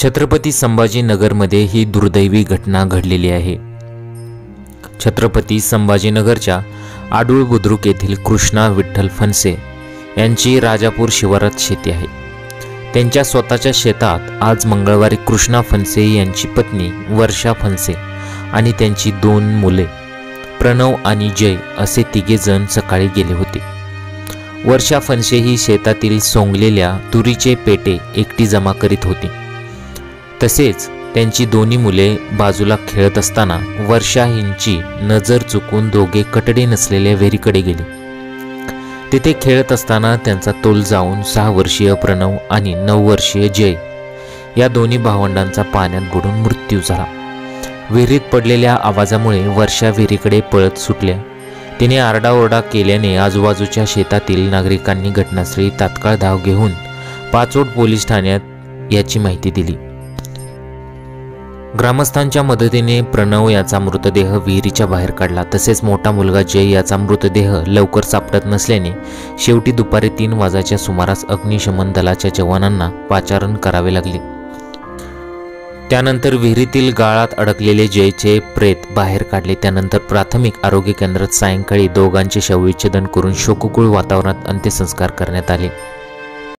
छत्रपती संभाजीनगरमध्ये ही दुर्दैवी घटना घडलेली आहे। छत्रपती संभाजीनगरच्या आडूळ बुद्रुक येथील कृष्णा विठ्ठल फणसे यांची राजापूर शिवारात शेती आहे। त्यांच्या स्वतःच्या शेतात आज मंगळवारी कृष्णा फणसे यांची पत्नी वर्षा फणसे आणि त्यांची 2 मुले प्रणव आणि जय असे 3 जण सकाळी गेले होते। वर्षा फणसे ही शेतातील सोंगलेल्या तुरीचे पेटे एकटी जमा करीत होती। तसेच त्यांची 2 मुले बाजूला खेळत असताना वर्षा हिंची नजर चुकून दोघे कटडे नसलेल्या विहिरीकडे गेली। तिथे खेळत असताना त्यांचा तोल जाऊन 6 वर्षीय प्रणव आणि 9 वर्षीय जय या 2 भावंडांचा पाण्यात बुडून मृत्यू झाला। विहिरीत पडलेल्या आवाजामुळे वर्षा विहिरीकडे पळत सुटल्या। तिने आरडाओरडा केल्याने आजूबाजूच्या शेतातील नागरिकांनी घटनास्थळी तात्काळ धाव घेऊन पाचोड पोलीस ठाण्यात याची माहिती दिली। ग्रामस्थांच्या मदतीने प्रणव याचा मृतदेह विहिरीच्या बाहेर काढला। तसेच मोठा मुलगा जय याचा मृतदेह लवकर सापडत नसल्याने शेवटी दुपारी 3 वाजण्याच्या सुमारास अग्निशमन दलाच्या जवानांना पाचारण करावे लागले। त्यानंतर विहिरीतील गाळात अडकलेले जयचे प्रेत बाहेर काढले। त्यानंतर प्राथमिक आरोग्य केंद्रात सायंकाळी दोघांचे शवविच्छेदन करून शोककूळ वातावरणात अंत्यसंस्कार करण्यात आले।